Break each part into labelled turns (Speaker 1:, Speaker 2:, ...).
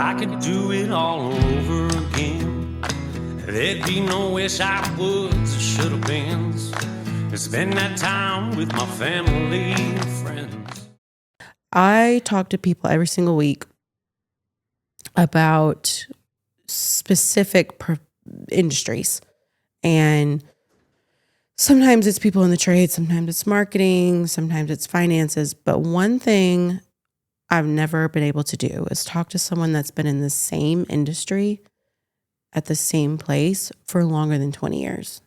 Speaker 1: I could do it all over again, there'd be no wish I woulds or should have been. Spend that time with my family and friends.
Speaker 2: I talk to people every single week about specific industries. And sometimes it's people in the trade, sometimes it's marketing, sometimes it's finances. But one thing I've never been able to do is talk to someone that's been in the same industry at the same place for longer than 20 years.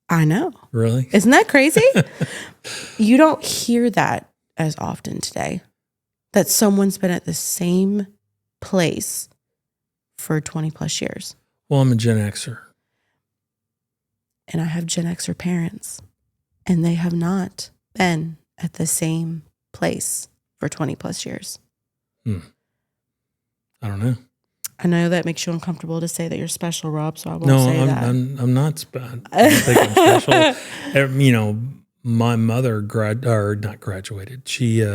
Speaker 2: I know.
Speaker 3: Really?
Speaker 2: Isn't that crazy? You don't hear that as often today, that someone's been at the same place for 20 plus years.
Speaker 3: Well, I'm a Gen Xer.
Speaker 2: And I have Gen Xer parents, and they have not been at the same place for 20 plus years.
Speaker 3: I don't know.
Speaker 2: I know that makes you uncomfortable to say that you're special, Rob, so I won't say that.
Speaker 3: I'm not special. I don't think I'm special. You know, my mother not graduated. She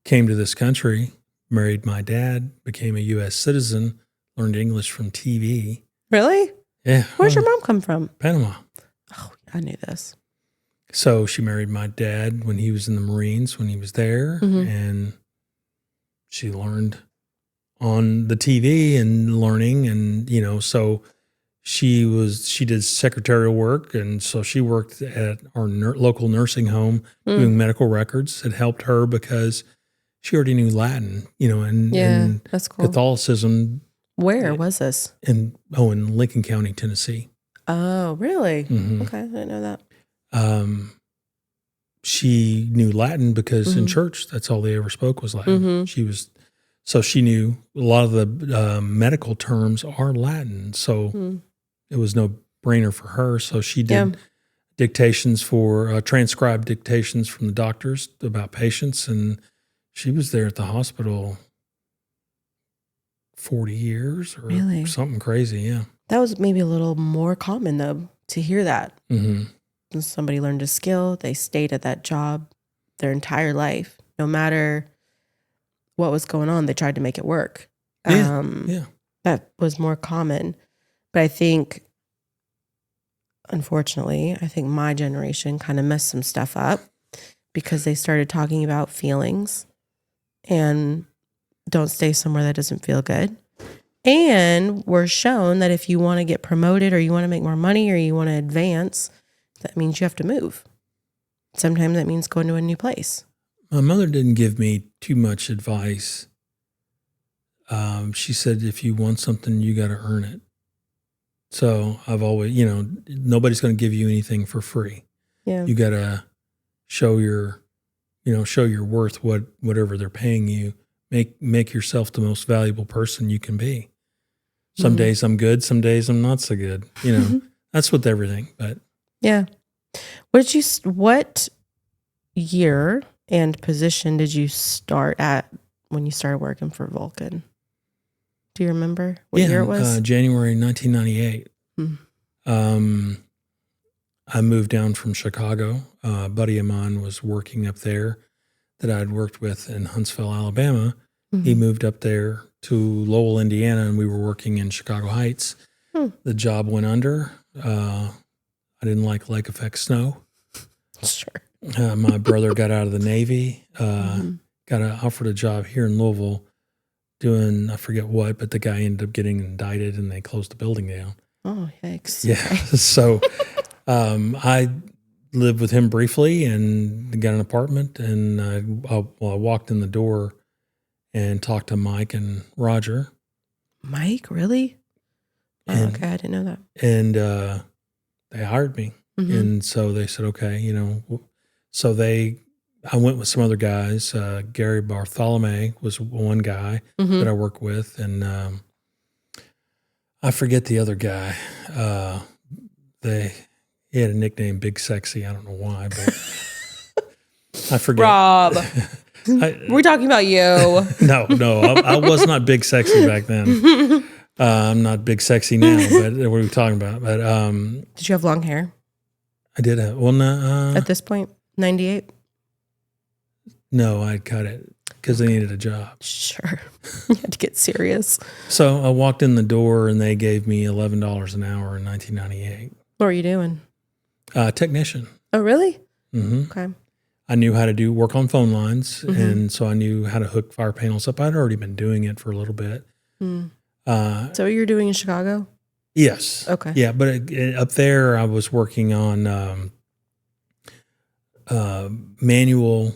Speaker 3: came to this country, married my dad, became a U.S. citizen, learned English from TV.
Speaker 2: Really?
Speaker 3: Yeah.
Speaker 2: Where's your mom come from?
Speaker 3: Panama.
Speaker 2: Oh, I knew this.
Speaker 3: So she married my dad when he was in the Marines, when he was there, and she learned on the TV and learning, and you know, so she did secretarial work, and so she worked at our local nursing home doing medical records. It helped her because she already knew Latin, you know, and
Speaker 2: that's cool.
Speaker 3: Catholicism.
Speaker 2: Where was this?
Speaker 3: In Lincoln County, Tennessee.
Speaker 2: Oh, really?
Speaker 3: Mm-hmm.
Speaker 2: Okay, I didn't know that.
Speaker 3: She knew Latin because in church, that's all they ever spoke was Latin. So she knew a lot of the medical terms are Latin. So it was no brainer for her. So she did dictations transcribed dictations from the doctors about patients. And she was there at the hospital 40 years or something crazy. Yeah.
Speaker 2: That was maybe a little more common though, to hear that.
Speaker 3: Mm-hmm.
Speaker 2: When somebody learned a skill, they stayed at that job their entire life. No matter what was going on, they tried to make it work. That was more common. But I think, unfortunately, my generation kind of messed some stuff up because they started talking about feelings and don't stay somewhere that doesn't feel good. And we're shown that if you want to get promoted or you want to make more money or you want to advance, that means you have to move. Sometimes that means going to a new place.
Speaker 3: My mother didn't give me too much advice. She said, if you want something, you got to earn it. So I've always, you know, nobody's going to give you anything for free.
Speaker 2: Yeah.
Speaker 3: You got to show your worth, whatever they're paying you. Make yourself the most valuable person you can be. Some days I'm good, some days I'm not so good. You know, that's with everything. But
Speaker 2: yeah, what year and position did you start at when you started working for Vulcan? Do you remember what year it was?
Speaker 3: January 1998. I moved down from Chicago. A buddy of mine was working up there that I'd worked with in Huntsville, Alabama. He moved up there to Lowell, Indiana, and we were working in Chicago Heights. The job went under. I didn't like lake effect snow.
Speaker 2: Sure.
Speaker 3: My brother got out of the Navy, got offered a job here in Louisville doing, I forget what, but the guy ended up getting indicted and they closed the building down.
Speaker 2: Oh, yikes.
Speaker 3: Yeah. So I lived with him briefly and got an apartment, and I walked in the door and talked to Mike and Roger. Mike,
Speaker 2: really? Oh, okay, I didn't know that.
Speaker 3: And they hired me. And so they said, okay, you know, so I went with some other guys. Gary Bartholomew was one guy that I worked with. And I forget the other guy. He had a nickname, Big Sexy. I don't know why, but I forget.
Speaker 2: Rob. We're talking about you.
Speaker 3: No, I was not Big Sexy back then. I'm not Big Sexy now, but what are we talking about? But
Speaker 2: did you have long hair?
Speaker 3: I did have. Well, no.
Speaker 2: At this point, 98.
Speaker 3: No, I cut it. because they needed a job.
Speaker 2: Sure. You had to get serious.
Speaker 3: So I walked in the door and they gave me $11 an hour in 1998.
Speaker 2: What were you doing?
Speaker 3: Technician.
Speaker 2: Oh, really?
Speaker 3: Mm-hmm.
Speaker 2: Okay.
Speaker 3: I knew how to work on phone lines, and so I knew how to hook fire panels up. I'd already been doing it for a little bit.
Speaker 2: So what you're doing in Chicago?
Speaker 3: Yes.
Speaker 2: Okay.
Speaker 3: Yeah, but up there I was working on manual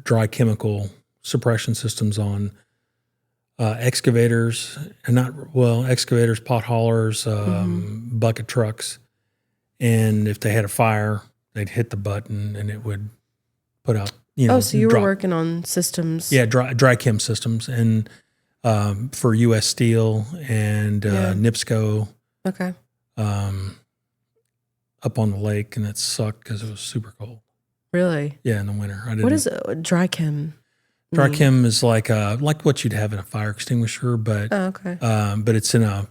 Speaker 3: dry chemical suppression systems on excavators, excavators, pot haulers, bucket trucks. And if they had a fire, they'd hit the button and it would put out,
Speaker 2: so you were working on systems.
Speaker 3: Yeah, dry chem systems, and for U.S. Steel and NIPSCO.
Speaker 2: Okay.
Speaker 3: Up on the lake, and it sucked because it was super cold.
Speaker 2: Really?
Speaker 3: Yeah, in the winter.
Speaker 2: What is dry chem?
Speaker 3: Dry chem is like what you'd have in a fire extinguisher, but but it's in a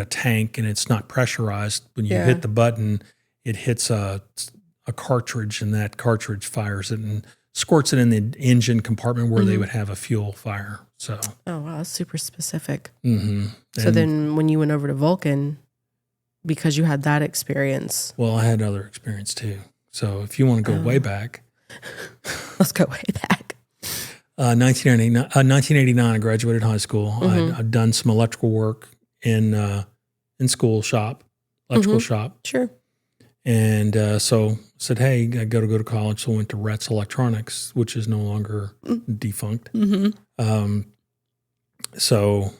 Speaker 3: tank and it's not pressurized. When you hit the button, it hits a cartridge, and that cartridge fires it and squirts it in the engine compartment where they would have a fuel fire. So.
Speaker 2: Oh wow, that's super specific.
Speaker 3: Mm-hmm.
Speaker 2: So then, when you went over to Vulcan, because you had that experience.
Speaker 3: Well, I had other experience too. So if you want to go way back,
Speaker 2: let's go way back.
Speaker 3: 1989, I graduated high school. I'd done some electrical work in electrical shop.
Speaker 2: Sure.
Speaker 3: And so said, hey, I got to go to college. So I went to Retz Electronics, which is no longer defunct. So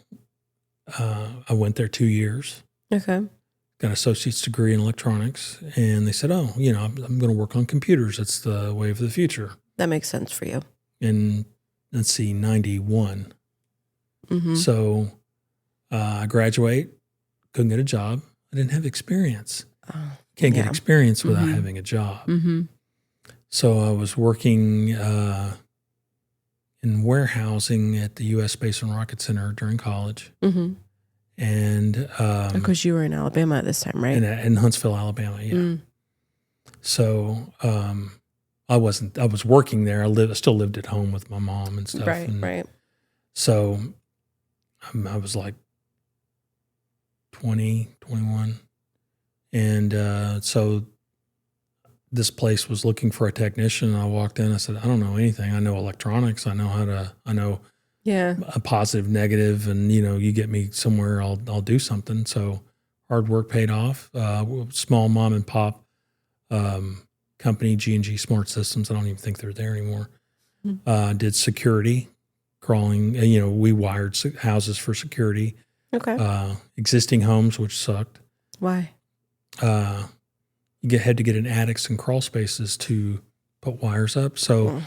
Speaker 3: I went there 2 years.
Speaker 2: Okay.
Speaker 3: Got an associate's degree in electronics. And they said, I'm going to work on computers. That's the way of the future.
Speaker 2: That makes sense for you.
Speaker 3: In, 91. So I graduate, couldn't get a job. I didn't have experience. Can't get experience without having a job. So I was working in warehousing at the U.S. Space and Rocket Center during college. And
Speaker 2: because you were in Alabama at this time, right?
Speaker 3: In Huntsville, Alabama, yeah. So I was working there. I still lived at home with my mom and stuff.
Speaker 2: Right.
Speaker 3: So I was like 20, 21. And so this place was looking for a technician. And I walked in. I said, I don't know anything. I know electronics. I know a positive, negative, and you get me somewhere, I'll do something. So hard work paid off. Small mom and pop company, G&G Smart Systems. I don't even think they're there anymore. Did security, crawling. We wired houses for security.
Speaker 2: Okay.
Speaker 3: Existing homes, which sucked.
Speaker 2: Why?
Speaker 3: You had to get in attics and crawl spaces to put wires up. So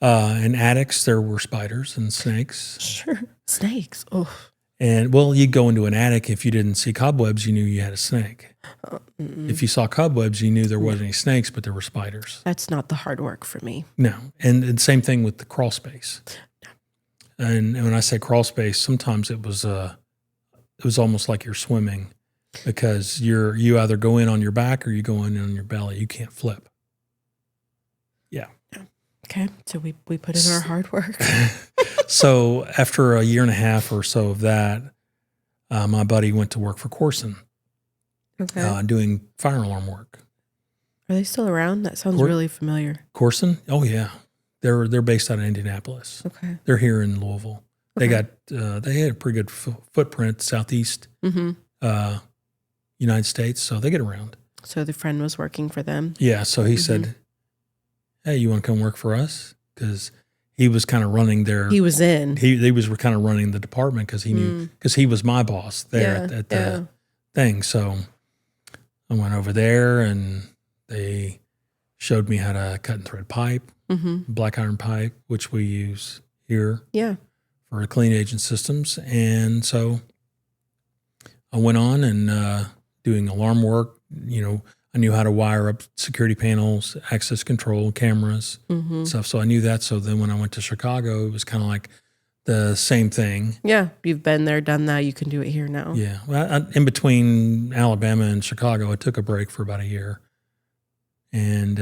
Speaker 3: in attics, there were spiders and snakes.
Speaker 2: Sure. Snakes. Oh.
Speaker 3: And, you'd go into an attic. If you didn't see cobwebs, you knew you had a snake. If you saw cobwebs, you knew there wasn't any snakes, but there were spiders.
Speaker 2: That's not the hard work for me.
Speaker 3: No. And same thing with the crawl space. And when I say crawl space, sometimes it was almost like you're swimming, because you either go in on your back or you go in on your belly. You can't flip. Yeah.
Speaker 2: Okay. So we put in our hard work.
Speaker 3: So after a year and a half or so of that, my buddy went to work for Corson, doing fire alarm work.
Speaker 2: Are they still around? That sounds really familiar.
Speaker 3: Corson? Oh yeah. They're based out of Indianapolis.
Speaker 2: Okay. They're
Speaker 3: They're here in Louisville. Okay. They had a pretty good footprint, southeast United States, so they get around.
Speaker 2: So the friend was working for them?
Speaker 3: Yeah, so he said, hey, you want to come work for us? Because he was kind of running their...
Speaker 2: He was in.
Speaker 3: They was kind of running the department because he knew, because he was my boss there at the thing. So I went over there and they showed me how to cut and thread pipe, black iron pipe, which we use here for clean agent systems. And so I went on and doing alarm work. I knew how to wire up security panels, access control, cameras, stuff. So I knew that. So then when I went to Chicago, it was kind of like the same thing.
Speaker 2: Yeah. You've been there, done that. You can do it here now.
Speaker 3: Yeah. Well, in between Alabama and Chicago, I took a break for about a year. And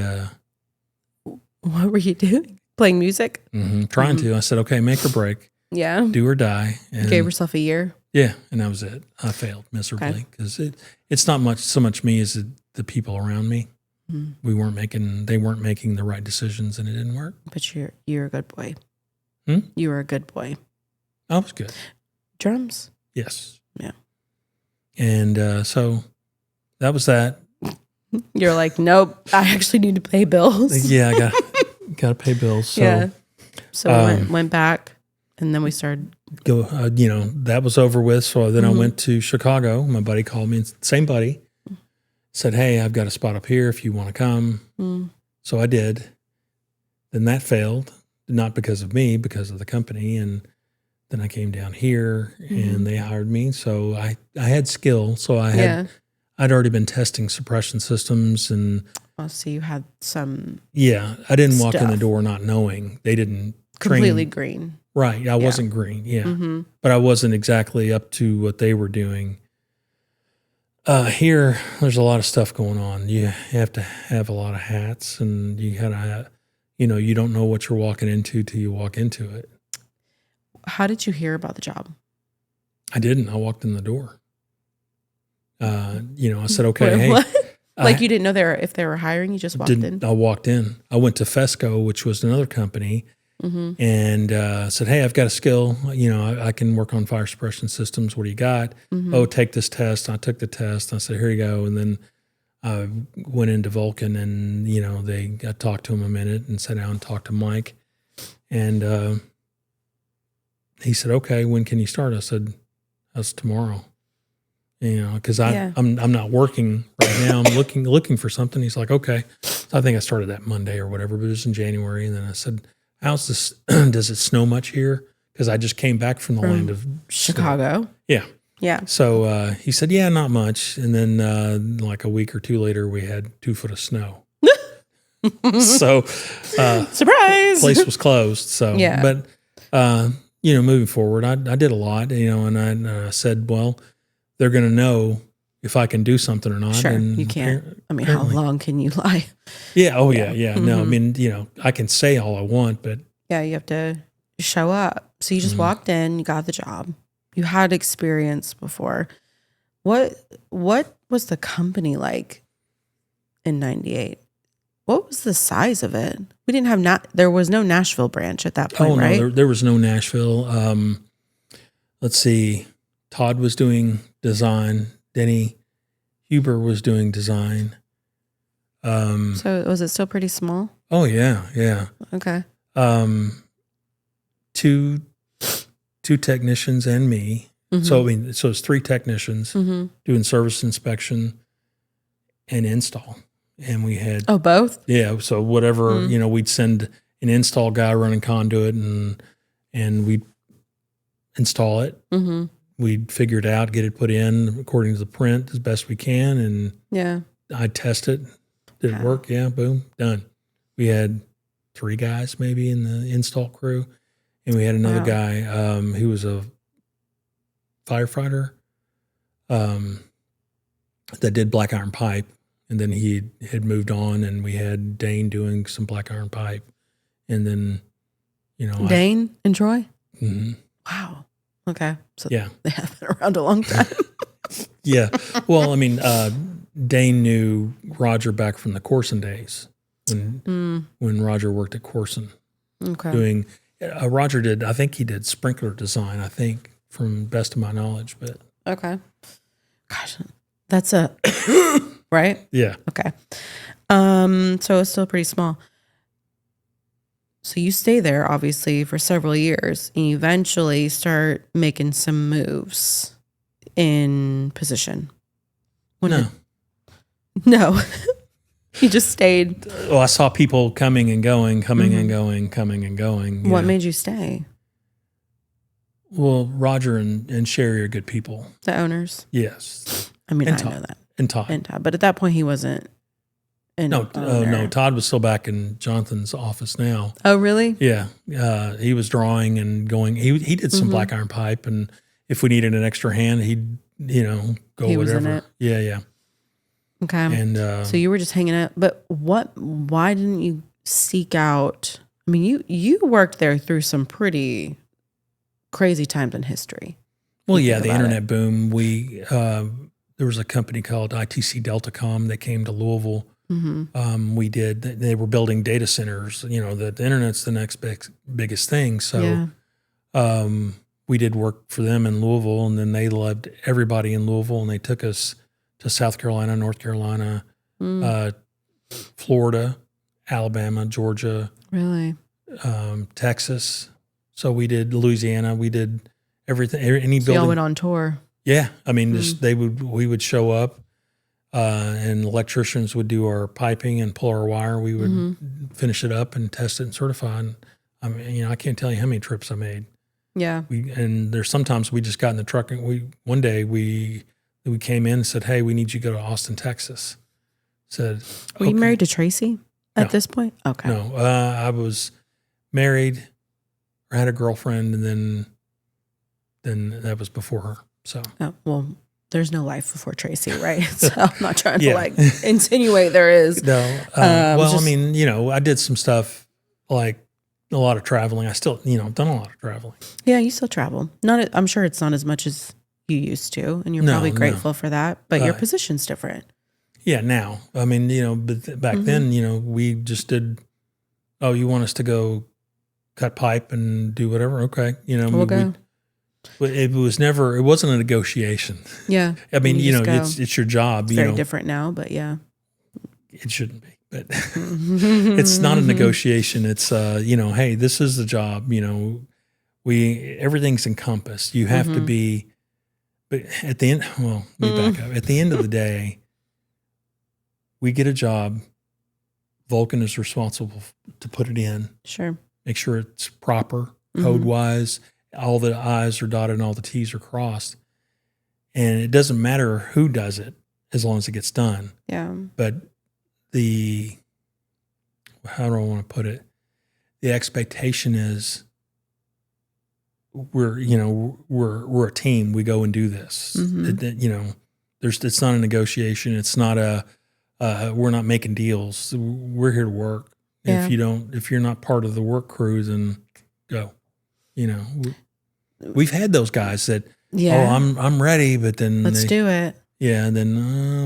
Speaker 2: what were you doing? Playing music?
Speaker 3: Trying to. I said, okay, make or break,
Speaker 2: Yeah.
Speaker 3: do or die. And
Speaker 2: Gave herself a year.
Speaker 3: yeah, and that was it. I failed miserably because it's not so much me as the people around me. They weren't making the right decisions, and it didn't work.
Speaker 2: But you're a good boy.
Speaker 3: Hmm?
Speaker 2: You were a good boy.
Speaker 3: I was good.
Speaker 2: Drums?
Speaker 3: Yes.
Speaker 2: Yeah.
Speaker 3: And so that was that.
Speaker 2: You're like, nope, I actually need to pay bills.
Speaker 3: Yeah, I got to pay bills. So,
Speaker 2: yeah. So went back, and then we started.
Speaker 3: That was over with. So then I went to Chicago. My buddy called me, same buddy, said, hey, I've got a spot up here if you want to come. So I did. Then that failed, not because of me, because of the company. And then I came down here and they hired me. So I had skill. So I'd already been testing suppression systems and.
Speaker 2: Oh, so you had some.
Speaker 3: Yeah. I didn't walk in the
Speaker 2: stuff.
Speaker 3: door not knowing. They didn't
Speaker 2: Completely
Speaker 3: train.
Speaker 2: green.
Speaker 3: Right. I wasn't green. Yeah. But I wasn't exactly up to what they were doing. Here, there's a lot of stuff going on. You have to have a lot of hats, and you gotta, you don't know what you're walking into till you walk into it.
Speaker 2: How did you hear about the job?
Speaker 3: I didn't. I walked in the door. I said, okay, hey.
Speaker 2: What? Like you didn't know if they were hiring, you just walked in?
Speaker 3: I walked in. I went to Fesco, which was another company, and said, hey, I've got a skill. I can work on fire suppression systems. What do you got? Oh, take this test. I took the test. I said, here you go. And then I went into Vulcan, and, I talked to him a minute and sat down and talked to Mike. And he said, okay, when can you start? I said, that's tomorrow. Because I'm not working right now. I'm looking for something. He's like, okay. So I think I started that Monday or whatever, but it was in January. And then I said, how's this? Does it snow much here? Because I just came back from the land of
Speaker 2: Chicago.
Speaker 3: Snow. Yeah.
Speaker 2: Yeah.
Speaker 3: So he said, yeah, not much. And then like a week or two later, we had 2 foot of snow. So
Speaker 2: surprise,
Speaker 3: place was closed. So
Speaker 2: yeah.
Speaker 3: But moving forward, I did a lot. And I said, well, they're going to know if I can do something or not.
Speaker 2: Sure,
Speaker 3: and
Speaker 2: you can't. I mean, how long can you lie?
Speaker 3: Yeah. Oh, yeah. No, I mean, I can say all I want, but.
Speaker 2: Yeah, you have to show up. So you just walked in, you got the job. You had experience before. What was the company like in 98? What was the size of it? We didn't have, there was no Nashville branch at that point, right?
Speaker 3: No, there was no Nashville. Let's see. Todd was doing design. Denny Huber was doing design.
Speaker 2: So was it still pretty small?
Speaker 3: Oh yeah.
Speaker 2: Okay.
Speaker 3: Two technicians and me. So it's 3 technicians doing service inspection and install. And we had
Speaker 2: both?
Speaker 3: Yeah. So whatever, we'd send an install guy running conduit and we'd install it. We'd figure it out, get it put in according to the print as best we can. And I'd test it. Did it work? Yeah. Boom. Done. We had 3 guys maybe in the install crew. And we had another guy who was a firefighter that did black iron pipe. And then he had moved on, and we had Dane doing some black iron pipe. And then,
Speaker 2: Dane and Troy?
Speaker 3: Mm-hmm.
Speaker 2: Wow. Okay. So
Speaker 3: yeah.
Speaker 2: They have been around a long time.
Speaker 3: Yeah. Well, I mean, Dane knew Roger back from the Corson days when Roger worked at Corson.
Speaker 2: Okay.
Speaker 3: Doing, Roger did, I think he did sprinkler design, from best of my knowledge. But
Speaker 2: okay. Gosh, that's right?
Speaker 3: Yeah.
Speaker 2: Okay. So it's still pretty small. So you stay there, obviously, for several years, and you eventually start making some moves in position.
Speaker 3: No.
Speaker 2: You just stayed.
Speaker 3: Well, I saw people coming and going, coming and going.
Speaker 2: What made you stay?
Speaker 3: Well, Roger and Sherry are good people.
Speaker 2: The owners?
Speaker 3: Yes.
Speaker 2: I mean,
Speaker 3: and
Speaker 2: I
Speaker 3: Todd.
Speaker 2: know that.
Speaker 3: And Todd.
Speaker 2: But at that point, he wasn't
Speaker 3: No, Todd was still back in Jonathan's office now.
Speaker 2: Oh, really?
Speaker 3: Yeah. He was drawing and going. He did some black iron pipe, and if we needed an extra hand, he'd, go
Speaker 2: He
Speaker 3: whatever.
Speaker 2: was in it?
Speaker 3: Yeah.
Speaker 2: Okay.
Speaker 3: And
Speaker 2: so you were just hanging out. But why didn't you seek out I mean, you worked there through some pretty crazy times in history.
Speaker 3: Well, yeah, the
Speaker 2: about
Speaker 3: internet boom. There was a company called ITC Deltacom that came to Louisville. They were building data centers. You know, the internet's the next biggest thing. So we did work for them in Louisville, and then they loved everybody in Louisville, and they took us to South Carolina, North Carolina, Florida, Alabama, Georgia,
Speaker 2: Really?
Speaker 3: Texas. So we did Louisiana. We did everything. Any
Speaker 2: So y'all
Speaker 3: building.
Speaker 2: went on tour.
Speaker 3: Yeah, I mean, we would show up, and electricians would do our piping and pull our wire. We would finish it up and test it and certify. And I mean, you know, I can't tell you how many trips I made.
Speaker 2: Yeah.
Speaker 3: And there's sometimes we just got in the truck and one day we came in and said, "Hey, we need you to go to Austin, Texas." Said,
Speaker 2: Were you married to Tracy at
Speaker 3: No.
Speaker 2: this point? Okay.
Speaker 3: No, I was married, or had a girlfriend, and then that was before her. So
Speaker 2: Oh, well, there's no life before Tracy, right? So I'm not trying to
Speaker 3: Yeah.
Speaker 2: like insinuate there is.
Speaker 3: no, well,
Speaker 2: just-
Speaker 3: I mean, you know, I did some stuff like a lot of traveling. I still, you know, I've done a lot of traveling.
Speaker 2: Yeah, you still travel. I'm sure it's not as much as you used to, and you're
Speaker 3: No,
Speaker 2: probably
Speaker 3: no.
Speaker 2: grateful for that. But your
Speaker 3: Right.
Speaker 2: position's different.
Speaker 3: Yeah, now, I mean, you know, but back then, you know, we just did. Oh, you want us to go cut pipe and do whatever? Okay, you know,
Speaker 2: We'll go.
Speaker 3: But it wasn't a negotiation.
Speaker 2: Yeah.
Speaker 3: I mean, you know,
Speaker 2: just go.
Speaker 3: it's your job.
Speaker 2: It's
Speaker 3: you
Speaker 2: very
Speaker 3: know,
Speaker 2: different now, but yeah.
Speaker 3: it shouldn't be, but it's not a negotiation. It's you know, hey, this is the job. You know, everything's encompassed. You have to be, but at the end, well, let me back up. At the end of the day, we get a job. Vulcan is responsible to put it in,
Speaker 2: Sure.
Speaker 3: make sure it's proper code wise. All the I's are dotted and all the T's are crossed. And it doesn't matter who does it as long as it gets done.
Speaker 2: Yeah.
Speaker 3: But how do I want to put it? The expectation is we're a team. We go and do this. You know, it's not a negotiation. It's not we're not making deals. We're here to work.
Speaker 2: Yeah.
Speaker 3: If you're not part of the work crew, then go. You know, we've had those guys that,
Speaker 2: Yeah.
Speaker 3: I'm ready, but then
Speaker 2: Let's do it.
Speaker 3: yeah, and then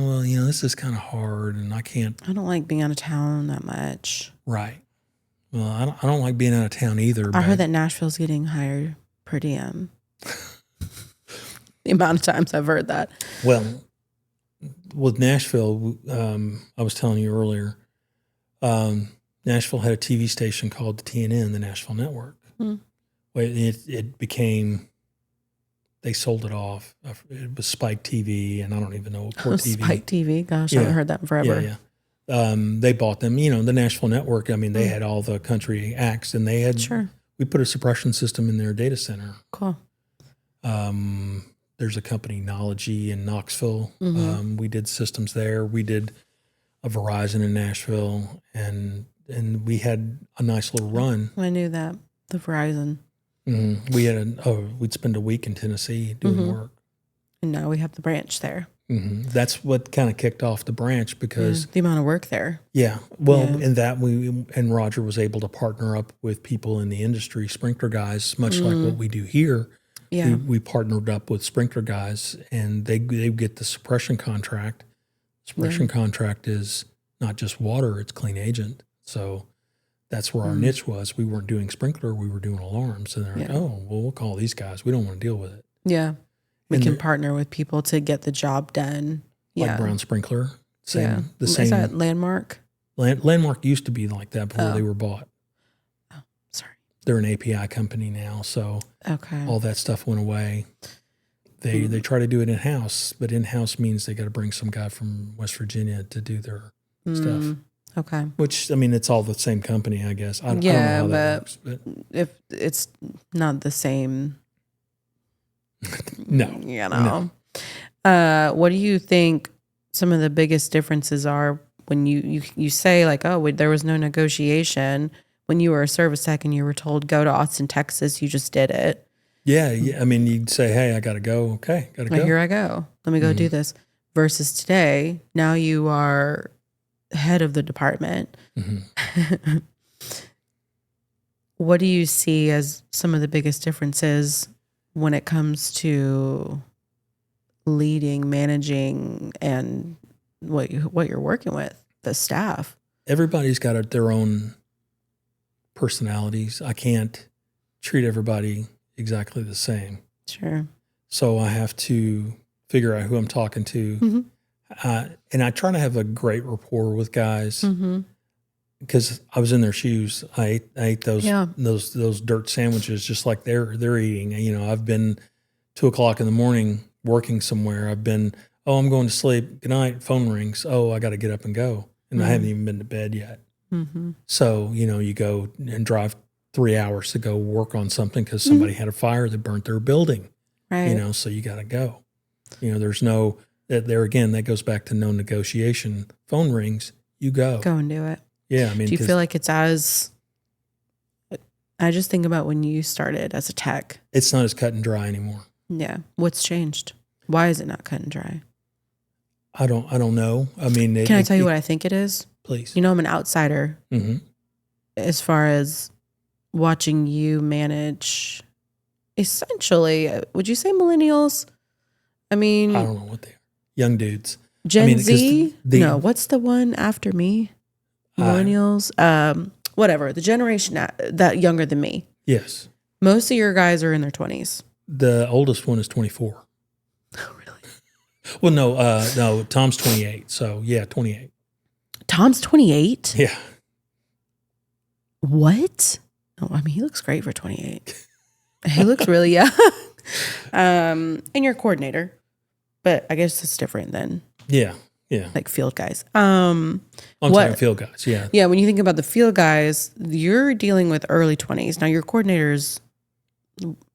Speaker 3: well, you know, this is kind of hard, and I can't.
Speaker 2: I don't like being out of town that much.
Speaker 3: Right. Well, I don't like being out of town either.
Speaker 2: I
Speaker 3: but
Speaker 2: heard that Nashville's getting higher per diem. The amount of times I've heard that.
Speaker 3: Well, with Nashville, I was telling you earlier, Nashville had a TV station called the TNN, the Nashville Network. Well, it became, they sold it off. It was Spike TV, and I don't even know what Court TV.
Speaker 2: Spike TV. Gosh, I haven't heard that in forever.
Speaker 3: Yeah. They bought them. You know, the Nashville Network, I mean, they had all the country acts, and they had, we put a suppression system in their data center.
Speaker 2: Cool.
Speaker 3: There's a company, Knology, in Knoxville. We did systems there. We did a Verizon in Nashville, and we had a nice little run.
Speaker 2: I knew that. The Verizon.
Speaker 3: We had we'd spend a week in Tennessee doing work.
Speaker 2: And now we have the branch there.
Speaker 3: That's what kind of kicked off the branch because
Speaker 2: The amount of work there.
Speaker 3: in that and Roger was able to partner up with people in the industry, sprinkler guys, much like what we do here.
Speaker 2: Yeah.
Speaker 3: We partnered up with sprinkler guys, and they get the suppression contract. Suppression contract is not just water; it's clean agent. So that's where our niche was. We weren't doing sprinkler; we were doing alarms. And they're like, "Oh, well, we'll call these guys. We don't want to deal with it."
Speaker 2: Yeah. We
Speaker 3: And
Speaker 2: can partner with people to get the job done. Yeah.
Speaker 3: Like Brown Sprinkler,
Speaker 2: The
Speaker 3: same.
Speaker 2: Is that Landmark?
Speaker 3: Landmark used to be like that before they were bought.
Speaker 2: Sorry.
Speaker 3: They're an API company now, so
Speaker 2: Okay.
Speaker 3: all that stuff went away. They try to do it in house, but in house means they got to bring some guy from West Virginia to do their stuff.
Speaker 2: Okay.
Speaker 3: Which I mean, it's all the same company, I guess. I don't know how that works, but
Speaker 2: If it's not the same,
Speaker 3: no,
Speaker 2: you know. What do you think some of the biggest differences are when you say like, oh, there was no negotiation when you were a service tech and you were told go to Austin, Texas, you just did it.
Speaker 3: Yeah. I mean, you'd say, hey, I got to go. Okay, got to
Speaker 2: Like,
Speaker 3: go.
Speaker 2: here I go. Let me go do this. Versus today, now you are head of the department. What do you see as some of the biggest differences when it comes to leading, managing, and what you're working with, the staff?
Speaker 3: Everybody's got their own personalities. I can't treat everybody exactly the same.
Speaker 2: Sure.
Speaker 3: So I have to figure out who I'm talking to.
Speaker 2: Mm-hmm.
Speaker 3: And I try to have a great rapport with guys because I was in their shoes. I ate those dirt sandwiches just like they're eating. You know, I've been 2:00 in the morning working somewhere. I've been, I'm going to sleep. Good night. Phone rings. Oh, I got to get up and go. And I haven't even been to bed yet.
Speaker 2: Mm-hmm.
Speaker 3: So, you know, you go and drive 3 hours to go work on something because somebody had a fire that burnt their building.
Speaker 2: Right.
Speaker 3: You know, so you got to go. You know, there's no, there again, that goes back to no negotiation. Phone rings, you go.
Speaker 2: Go and do it.
Speaker 3: Yeah. I mean,
Speaker 2: do you feel like I just think about when you started as a tech.
Speaker 3: It's not as cut and dry anymore.
Speaker 2: Yeah. What's changed? Why is it not cut and dry?
Speaker 3: I don't know. I mean,
Speaker 2: can I tell you what I think it is?
Speaker 3: Please.
Speaker 2: You know, I'm an outsider
Speaker 3: Mm-hmm.
Speaker 2: as far as watching you manage. Essentially, would you say millennials? I mean,
Speaker 3: I don't know what they are. Young dudes.
Speaker 2: Gen Z? No, what's the one after me? Millennials? Whatever. The generation that younger than me.
Speaker 3: Yes.
Speaker 2: Most of your guys are in their 20s.
Speaker 3: The oldest one is 24.
Speaker 2: Oh, really?
Speaker 3: Well, no, Tom's 28. So, yeah, 28.
Speaker 2: Tom's 28?
Speaker 3: Yeah.
Speaker 2: What? Oh, I mean, he looks great for 28. He looks really young. And you're a coordinator, but I guess it's different than like field guys.
Speaker 3: I'm talking field guys. Yeah.
Speaker 2: Yeah. When you think about the field guys, you're dealing with early 20s. Now your coordinators,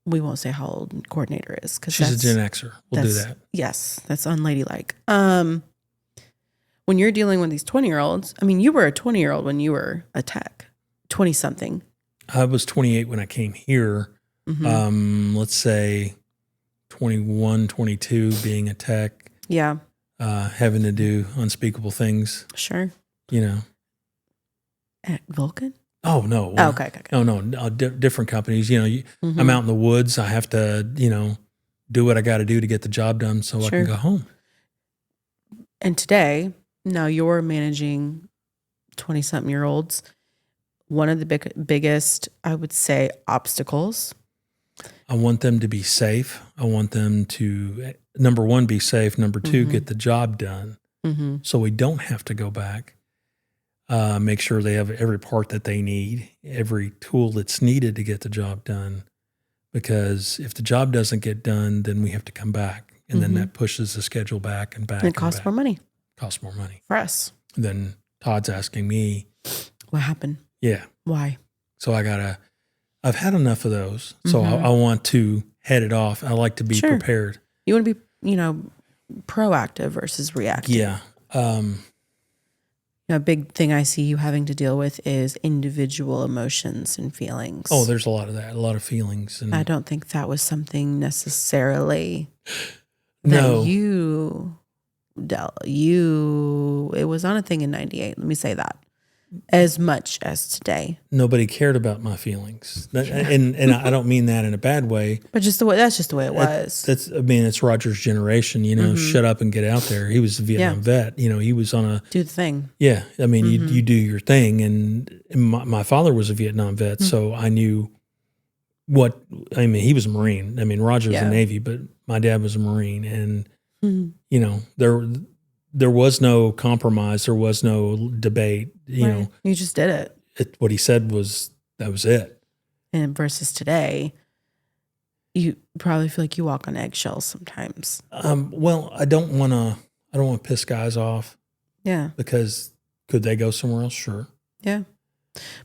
Speaker 2: we won't say how old coordinator is because
Speaker 3: she's a Gen Xer. We'll do that.
Speaker 2: Yes, that's unladylike. When you're dealing with these 20-year-olds, I mean, you were a 20-year-old when you were a tech, 20 something.
Speaker 3: I was 28 when I came here.
Speaker 2: Mm-hmm.
Speaker 3: Let's say 21, 22 being a tech.
Speaker 2: Yeah.
Speaker 3: Having to do unspeakable things.
Speaker 2: Sure.
Speaker 3: You know.
Speaker 2: At Vulcan?
Speaker 3: Oh, no.
Speaker 2: Okay.
Speaker 3: No, different companies. You know, I'm out in the woods. I have to, you know, do what I got to do to get the job done so I can go home.
Speaker 2: And today, now you're managing 20-something-year-olds. One of the biggest, I would say, obstacles.
Speaker 3: I want them to be safe. I want them to, number one, be safe. Number two, get the job done. Mm-hmm. So we don't have to go back. Make sure they have every part that they need, every tool that's needed to get the job done. Because if the job doesn't get done, then we have to come back. And then that pushes the schedule back and back.
Speaker 2: And it costs more money.
Speaker 3: Costs more money.
Speaker 2: For us.
Speaker 3: Then Todd's asking me.
Speaker 2: What happened?
Speaker 3: Yeah.
Speaker 2: Why?
Speaker 3: So I've had enough of those. So I want to head it off. I like to be prepared.
Speaker 2: You want to be, you know, proactive versus reactive.
Speaker 3: Yeah.
Speaker 2: A big thing I see you having to deal with is individual emotions and feelings.
Speaker 3: Oh, there's a lot of that, a lot of feelings. And
Speaker 2: I don't think that was something necessarily that it was not a thing in 98. Let me say that. As much as today.
Speaker 3: Nobody cared about my feelings. And I don't mean that in a bad way.
Speaker 2: But that's just the way it was.
Speaker 3: It's Roger's generation, you know, shut up and get out there. He was a Vietnam vet. You know, he was on
Speaker 2: do the thing.
Speaker 3: Yeah. I mean, you do your thing. And my father was a Vietnam vet, so I knew he was a Marine. I mean, Roger was a Navy, but my dad was a Marine. And, you know, there was no compromise. There was no debate. You know,
Speaker 2: you just did it.
Speaker 3: What he said that was it.
Speaker 2: And versus today, you probably feel like you walk on eggshells sometimes.
Speaker 3: Well, I don't want to piss guys off.
Speaker 2: Yeah.
Speaker 3: Because could they go somewhere else? Sure.
Speaker 2: Yeah.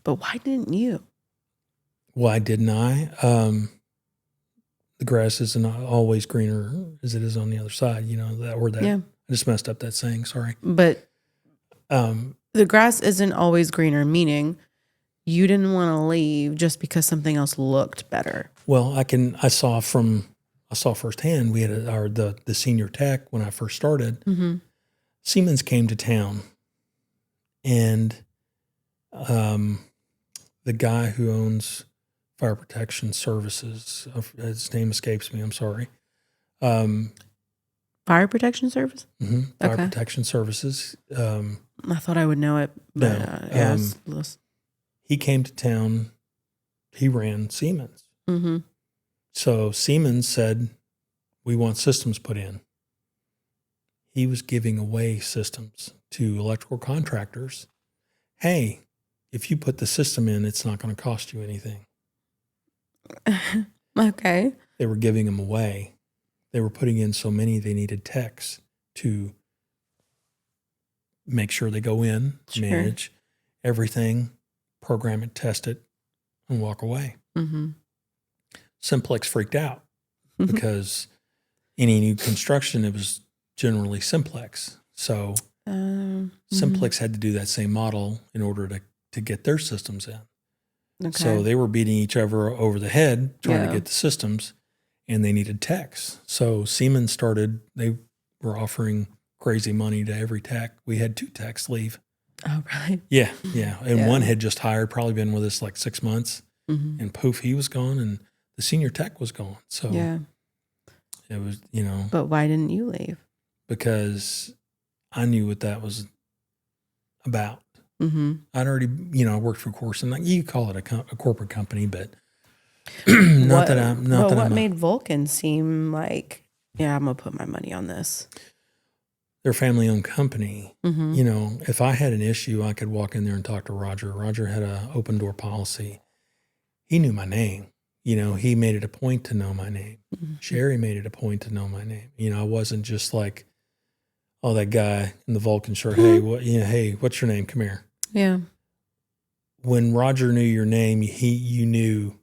Speaker 2: But why didn't you?
Speaker 3: Why didn't I? The grass isn't always greener as it is on the other side. You know that.
Speaker 2: Yeah.
Speaker 3: I just messed up that saying. Sorry.
Speaker 2: But the grass isn't always greener, meaning you didn't want to leave just because something else looked better.
Speaker 3: Well, I saw firsthand. We had the senior tech when I first started. Mm-hmm. Siemens came to town, and the guy who owns Fire Protection Services. His name escapes me. I'm sorry.
Speaker 2: Fire Protection Service?
Speaker 3: Fire Protection Services.
Speaker 2: I thought I would know it. But,
Speaker 3: no. He came to town. He ran Siemens.
Speaker 2: Mm-hmm.
Speaker 3: So Siemens said, we want systems put in. He was giving away systems to electrical contractors. Hey, if you put the system in, it's not going to cost you anything.
Speaker 2: Okay.
Speaker 3: They were giving them away. They were putting in so many, they needed techs to make sure they go in, manage everything, program it, test it, and walk away.
Speaker 2: Mm-hmm.
Speaker 3: Simplex freaked out because any new construction, it was generally Simplex. So Simplex had to do that same model in order to get their systems in.
Speaker 2: Okay.
Speaker 3: So they were beating each other over the head trying to get the systems, and they needed techs. So Siemens they were offering crazy money to every tech. We had 2 techs leave.
Speaker 2: Oh, really?
Speaker 3: Yeah. And one had just hired, probably been with us like 6 months, and poof, he was gone, and the senior tech was gone. So it was,
Speaker 2: But why didn't you leave?
Speaker 3: Because I knew what that was about.
Speaker 2: Mm-hmm.
Speaker 3: I'd already, worked for Corson. Like, you call it a corporate company, but what
Speaker 2: made Vulcan seem like, I'm going to put my money on this?
Speaker 3: They're a family-owned company.
Speaker 2: Mm-hmm.
Speaker 3: If I had an issue, I could walk in there and talk to Roger. Roger had an open door policy. He knew my name. He made it a point to know my name. Mm-hmm. Sherry made it a point to know my name. I wasn't just like, oh, that guy in the Vulcan shirt. Hey, what's your name? Come here.
Speaker 2: Yeah.
Speaker 3: When Roger knew your name, you knew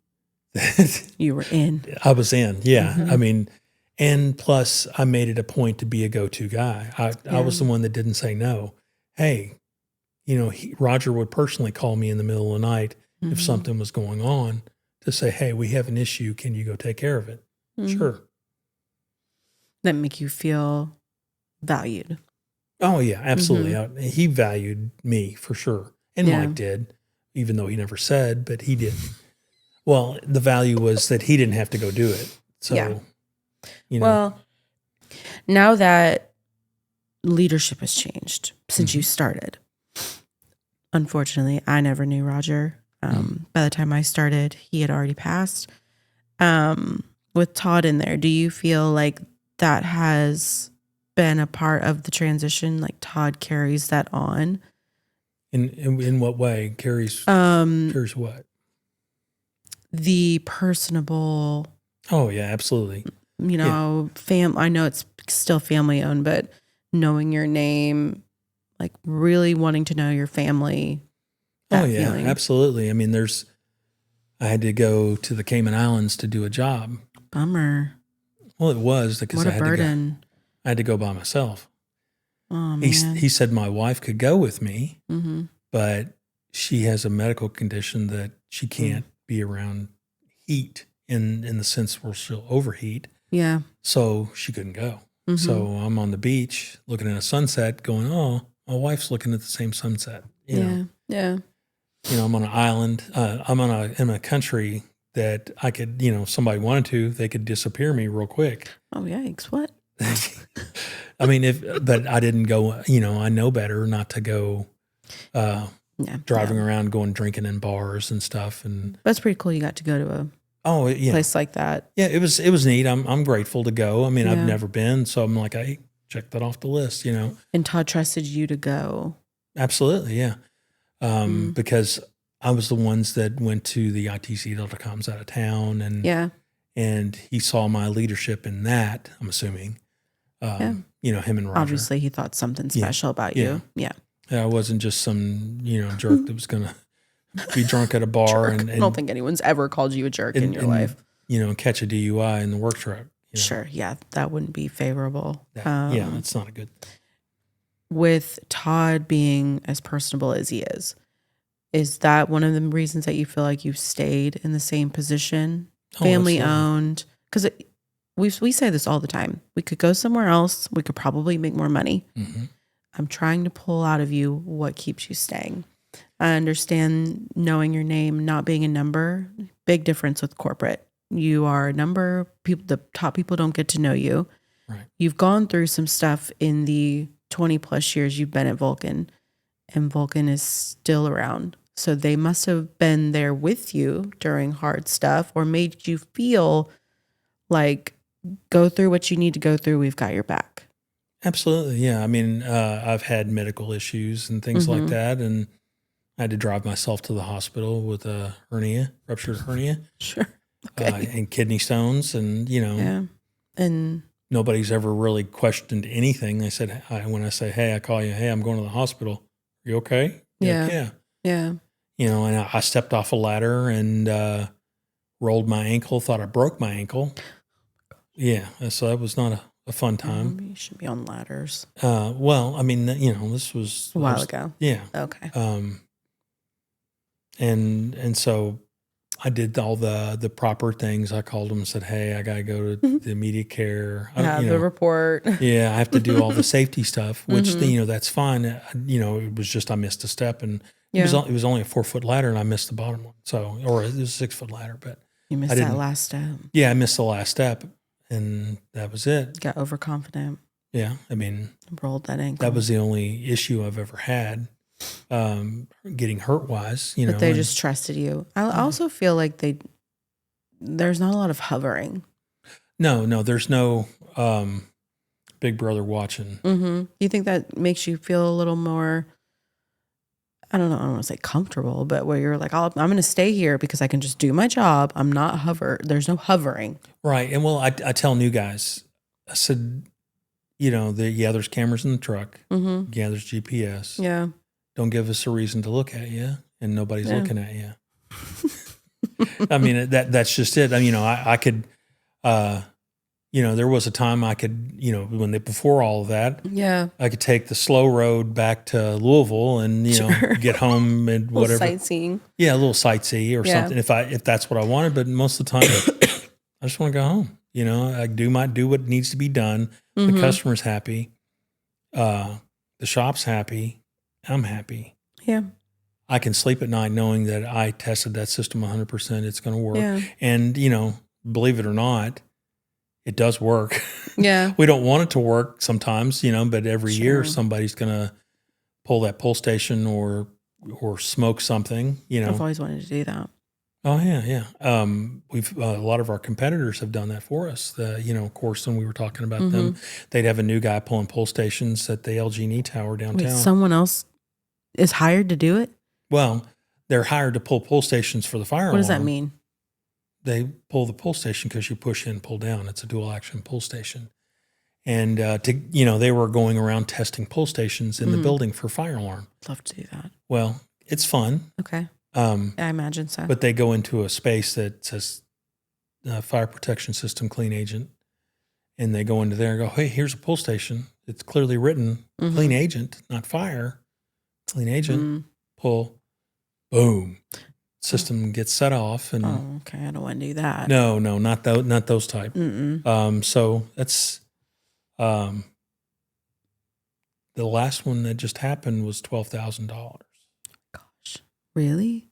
Speaker 3: that
Speaker 2: you were in.
Speaker 3: I was in. Yeah.
Speaker 2: Mm-hmm.
Speaker 3: And plus I made it a point to be a go-to guy. I was the one that didn't say no. Hey, Roger would personally call me in the middle of the night if something was going on to say, hey, we have an issue. Can you go take care of it? Mm-hmm. Sure.
Speaker 2: That make you feel valued.
Speaker 3: Oh, yeah, absolutely. Mm-hmm. He valued me for sure. And Mike did, even though he never said, but he did. Well, the value was that he didn't have to go do it. So,
Speaker 2: Well, now that leadership has changed since you started, unfortunately, I never knew Roger. By the time I started, he had already passed. With Todd in there, do you feel like that has been a part of the transition? Like Todd carries that on?
Speaker 3: In what way? Carries what?
Speaker 2: The personable.
Speaker 3: Oh yeah, absolutely.
Speaker 2: I know it's still family owned, but knowing your name, like really wanting to know your family.
Speaker 3: Feeling. Absolutely. I mean, I had to go to the Cayman Islands to do a job.
Speaker 2: Bummer.
Speaker 3: Well, it was because
Speaker 2: what a burden.
Speaker 3: I had to go by myself.
Speaker 2: Oh, man.
Speaker 3: He said my wife could go with me, but she has a medical condition that she can't be around heat in the sense where she'll overheat.
Speaker 2: Yeah.
Speaker 3: So she couldn't go. So I'm on the beach looking at a sunset going, oh, my wife's looking at the same sunset.
Speaker 2: Yeah.
Speaker 3: I'm on an island. I'm in a country that I could, if somebody wanted to, they could disappear me real quick.
Speaker 2: Oh, yikes. What?
Speaker 3: I mean, but I didn't go, I know better not to go driving around, going drinking in bars and stuff. And
Speaker 2: that's pretty cool. You got to go to a place like that.
Speaker 3: Yeah, it was neat. I'm grateful to go. I mean, I've never been, so I'm like, I check that off the list,
Speaker 2: And Todd trusted you to go.
Speaker 3: Absolutely, yeah. Because I was the ones that went to the ITC Delta Comms out of town, and he saw my leadership in that. I'm assuming, him and Roger.
Speaker 2: Obviously, he thought something special about you. Yeah,
Speaker 3: I wasn't just some jerk that was gonna be drunk at a bar. And
Speaker 2: I don't think anyone's ever called you a jerk in your life.
Speaker 3: Catch a DUI in the work truck.
Speaker 2: Sure, yeah, that wouldn't be favorable.
Speaker 3: It's not a good.
Speaker 2: With Todd being as personable as he is that one of the reasons that you feel like you've stayed in the same position? Family owned? Because we say this all the time. We could go somewhere else. We could probably make more money. I'm trying to pull out of you what keeps you staying. I understand knowing your name, not being a number. Big difference with corporate. You are a number. People, the top people don't get to know you.
Speaker 3: Right.
Speaker 2: You've gone through some stuff in the 20 plus years you've been at Vulcan, and Vulcan is still around. So they must have been there with you during hard stuff or made you feel like, go through what you need to go through. We've got your back.
Speaker 3: Absolutely. Yeah. I mean, I've had medical issues and things like that. And I had to drive myself to the hospital with a hernia, ruptured hernia.
Speaker 2: Sure. Okay.
Speaker 3: And kidney stones. And,
Speaker 2: Yeah. And
Speaker 3: nobody's ever really questioned anything. They said, when I say, hey, I call you, hey, I'm going to the hospital. Are you okay? You're like, yeah.
Speaker 2: Yeah.
Speaker 3: And I stepped off a ladder and rolled my ankle, thought I broke my ankle. Yeah. So that was not a fun time.
Speaker 2: You should be on ladders.
Speaker 3: Well, I mean, this was
Speaker 2: A while ago.
Speaker 3: Yeah.
Speaker 2: Okay.
Speaker 3: And so I did all the proper things. I called them and said, hey, I got to go to the immediate care.
Speaker 2: The report.
Speaker 3: Yeah. I have to do all the safety stuff, which, that's fine. It was just, I missed a step and it was only a 4-foot ladder and I missed the bottom one. So, or it was a 6-foot ladder, but
Speaker 2: You missed that last step.
Speaker 3: Yeah. I missed the last step and that was it.
Speaker 2: Got overconfident.
Speaker 3: Yeah. I mean,
Speaker 2: rolled that ankle.
Speaker 3: That was the only issue I've ever had. Getting hurt wise,
Speaker 2: But they just trusted you. I also feel like there's not a lot of hovering.
Speaker 3: No, there's no big brother watching.
Speaker 2: Mm-hmm. You think that makes you feel a little more, I don't want to say comfortable, but where you're like, I'm going to stay here because I can just do my job. I'm not there's no hovering.
Speaker 3: Right. And well, I tell new guys, I said, there's cameras in the truck.
Speaker 2: Mm-hmm.
Speaker 3: Yeah, there's GPS.
Speaker 2: Yeah.
Speaker 3: Don't give us a reason to look at you, and nobody's looking at you. I mean, that's just it. I mean, I could, there was a time I could, before all of that, I could take the slow road back to Louisville and, get home and whatever.
Speaker 2: Sightseeing.
Speaker 3: Yeah, a little sightsee or something if that's what I wanted. But most of the time, I just want to go home. I do what needs to be done.
Speaker 2: Mm-hmm.
Speaker 3: The customer's happy. The shop's happy. I'm happy.
Speaker 2: Yeah.
Speaker 3: I can sleep at night knowing that I tested that system 100%. It's going to work.
Speaker 2: Yeah.
Speaker 3: And, believe it or not, it does work.
Speaker 2: Yeah.
Speaker 3: We don't want it to work sometimes, but every year somebody's going to pull that pull station or smoke something,
Speaker 2: I've always wanted to do that.
Speaker 3: Oh yeah. Yeah. We've, a lot of our competitors have done that for us. Of course, when we were talking about them, they'd have a new guy pulling pull stations at the LG&E tower downtown.
Speaker 2: Wait, someone else is hired to do it?
Speaker 3: Well, they're hired to pull stations for the fire alarm.
Speaker 2: What does that mean?
Speaker 3: They pull the pull station because you push in, pull down. It's a dual action pull station. And they were going around testing pull stations in the building for fire alarm.
Speaker 2: Love to do that.
Speaker 3: Well, it's fun.
Speaker 2: Okay. I imagine so.
Speaker 3: But they go into a space that says fire protection system clean agent. And they go into there and go, hey, here's a pull station. It's clearly written clean agent, not fire. Clean agent, pull, boom. System gets set off. And
Speaker 2: okay. I don't want to do that.
Speaker 3: No, not those type. So that's the last one that just happened was $12,000.
Speaker 2: Gosh, really?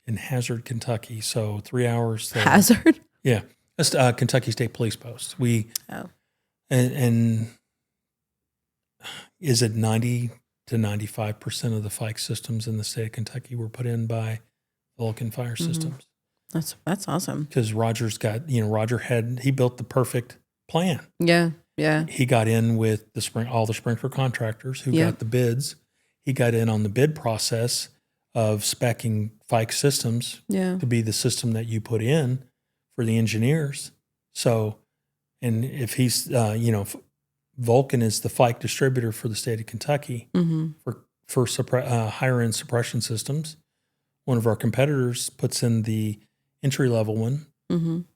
Speaker 3: In Hazard, Kentucky. So 3 hours.
Speaker 2: Hazard?
Speaker 3: Yeah. That's Kentucky State Police Post. And is it 90 to 95% of the fire systems in the state of Kentucky were put in by Vulcan Fire Systems?
Speaker 2: That's awesome.
Speaker 3: Because Roger's got, Roger he built the perfect plan.
Speaker 2: Yeah. Yeah.
Speaker 3: He got in with all the sprinkler contractors who got the bids. He got in on the bid process of speccing fire systems to be the system that you put in for the engineers. So, and if he's, Vulcan is the FIKE distributor for the state of Kentucky for higher end suppression systems. One of our competitors puts in the entry level one, and